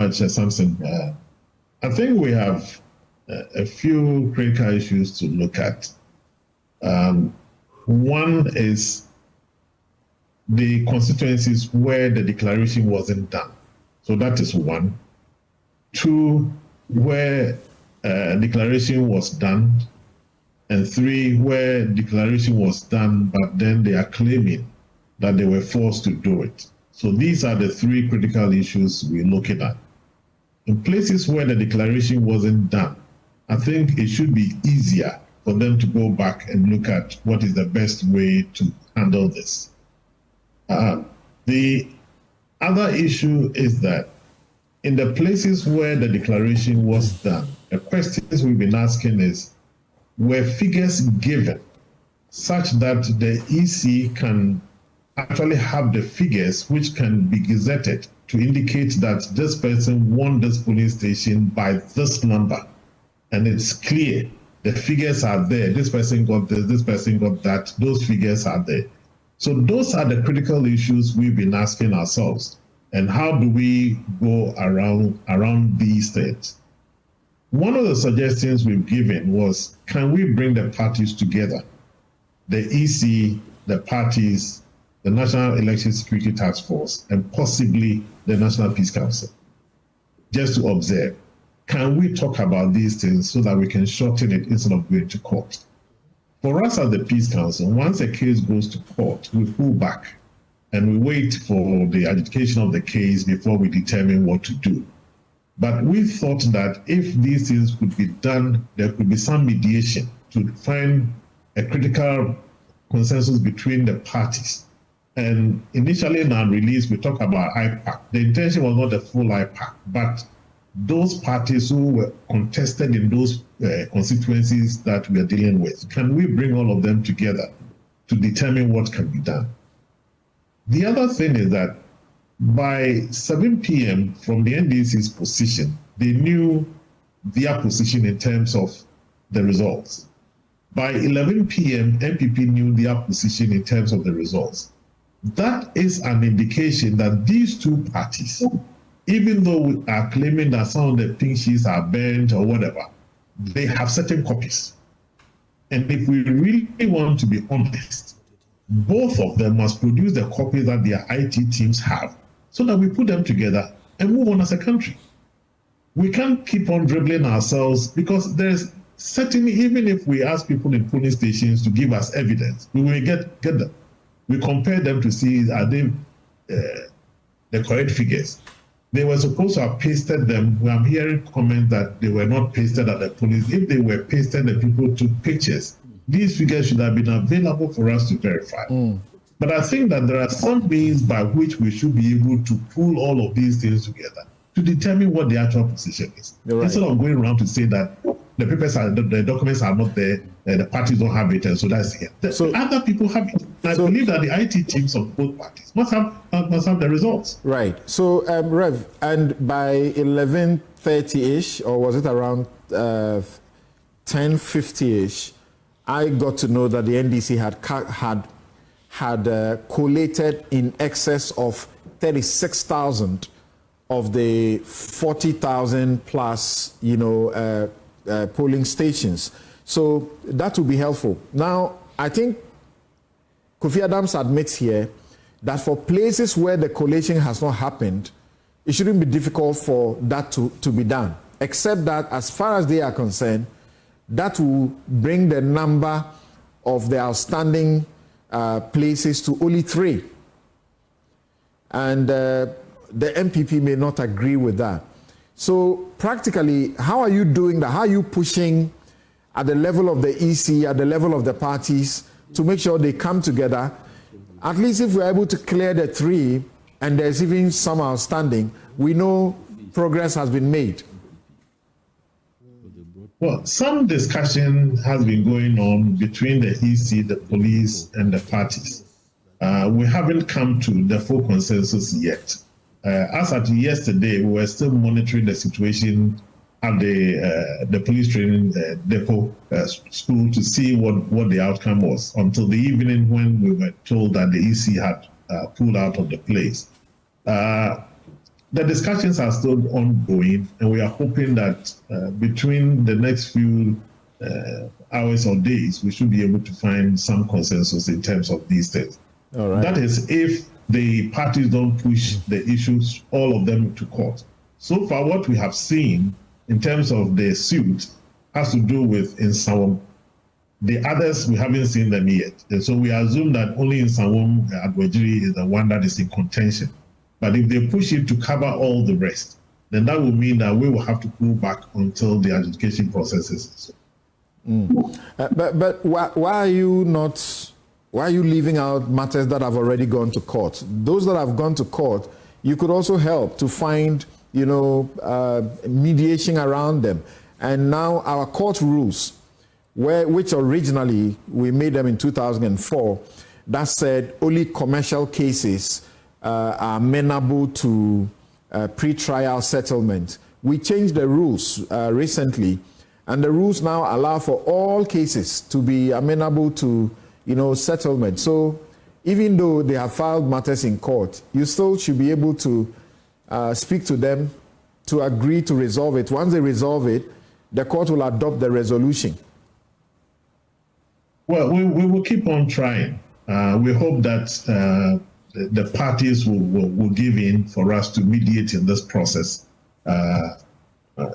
much, Samson. I think we have a few critical issues to look at. One is the constituencies where the declaration wasn't done. So that is one. Two, where declaration was done. And three, where declaration was done, but then they are claiming that they were forced to do it. So these are the three critical issues we're looking at. In places where the declaration wasn't done, I think it should be easier for them to go back and look at what is the best way to handle this. The other issue is that in the places where the declaration was done, the questions we've been asking is, were figures given such that the EC can actually have the figures which can be gazetted to indicate that this person won this polling station by this number? And it's clear, the figures are there. This person got this person got that. Those figures are there. So those are the critical issues we've been asking ourselves. And how do we go around these things? One of the suggestions we've given was, can we bring the parties together? The EC, the parties, the National Election Security Task Force, and possibly the National Peace Council, just to observe. Can we talk about these things so that we can shorten it instead of going to court? For us as the Peace Council, once a case goes to court, we pull back and we wait for the adjudication of the case before we determine what to do. But we thought that if these things could be done, there could be some mediation to find a critical consensus between the parties. And initially in our release, we talked about IPAC. The intention was not a full IPAC, but those parties who were contested in those constituencies that we are dealing with, can we bring all of them together to determine what can be done? The other thing is that by 7 p.m. from the NDC's position, they knew their position in terms of the results. By 11 p.m., MPP knew their position in terms of the results. That is an indication that these two parties, even though we are claiming that some of the pink sheets are burnt or whatever, they have certain copies. And if we really want to be honest, both of them must produce the copies that their IT teams have so that we put them together and move on as a country. We can't keep on dribbling ourselves, because there's certainly, even if we ask people in polling stations to give us evidence, we will get them. We compare them to see, are they the correct figures? They were supposed to have pasted them. I'm hearing comments that they were not pasted at the police. If they were pasted, the people took pictures. These figures should have been available for us to verify. But I think that there are some means by which we should be able to pull all of these things together to determine what the actual position is. Right. Instead of going around to say that the papers are, the documents are not there, the parties don't have it, and so that's it. So other people have it. I believe that the IT teams of both parties must have the results. Right. So, Rev, and by 11:30-ish, or was it around 10:50-ish, I got to know that the NDC had collated in excess of 36,000 of the 40,000 plus, polling stations. So that will be helpful. Now, I think Kofi Adams admits here that for places where the collation has not happened, it shouldn't be difficult for that to be done, except that as far as they are concerned, that will bring the number of the outstanding places to only 3. And the MPP may not agree with that. So practically, how are you doing that? How are you pushing at the level of the EC, at the level of the parties, to make sure they come together? At least if we're able to clear the 3 and there's even some outstanding, we know progress has been made. Well, some discussion has been going on between the EC, the police, and the parties. We haven't come to the full consensus yet. As at yesterday, we were still monitoring the situation at the police training depot school to see what the outcome was, until the evening when we were told that the EC had pulled out of the place. the discussions are still ongoing, and we are hoping that between the next few hours or days, we should be able to find some consensus in terms of these things. All right. That is, if the parties don't push the issues, all of them, to court. So far, what we have seen in terms of the suit has to do with Nsawam. The others, we haven't seen them yet. And so we assume that only Nsawam Adwajiri is the one that is in contention. But if they push it to cover all the rest, then that will mean that we will have to pull back until the adjudication process is. But why are you not? Why are you leaving out matters that have already gone to court? Those that have gone to court, you could also help to find, mediation around them. And now our court rules, which originally we made them in 2004, that said only commercial cases are amenable to pre-trial settlement. We changed the rules recently, and the rules now allow for all cases to be amenable to settlement. So even though they have filed matters in court, you still should be able to speak to them to agree to resolve it. Once they resolve it, the court will adopt the resolution. Well, we will keep on trying. We hope that the parties will give in for us to mediate in this process.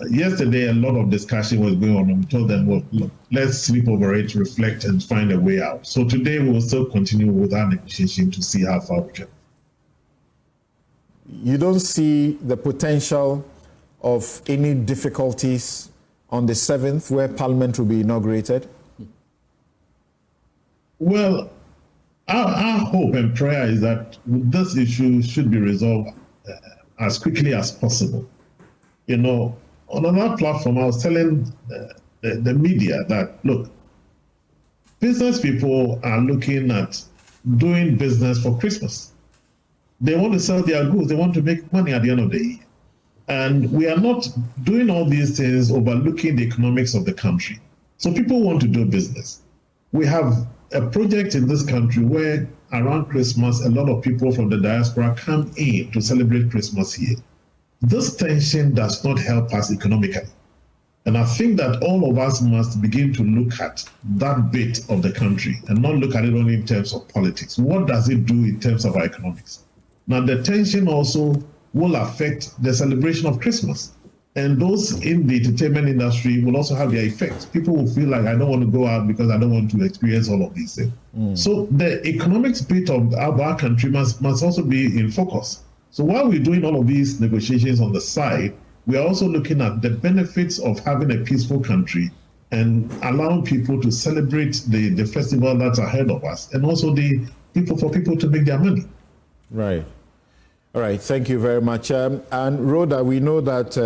Yesterday, a lot of discussion was going on, and we told them, well, look, let's sleep over it, reflect, and find a way out. So today, we will still continue with our negotiation to see how far we can. You don't see the potential of any difficulties on the 7th, where Parliament will be inaugurated? Well, our hope and prayer is that this issue should be resolved as quickly as possible. On another platform, I was telling the media that, look, business people are looking at doing business for Christmas. They want to sell their goods. They want to make money at the end of the year. And we are not doing all these things overlooking the economics of the country. So people want to do business. We have a project in this country where around Christmas, a lot of people from the diaspora come in to celebrate Christmas here. This tension does not help us economically. And I think that all of us must begin to look at that bit of the country and not look at it only in terms of politics. What does it do in terms of our economics? Now, the tension also will affect the celebration of Christmas. And those in the entertainment industry will also have their effects. People will feel like, I don't want to go out because I don't want to experience all of these things. So the economics bit of our country must also be in focus. So while we're doing all of these negotiations on the side, we are also looking at the benefits of having a peaceful country and allowing people to celebrate the festival that's ahead of us, and also for people to make their money. Right. All right. Thank you very much. And Rhoda, we know that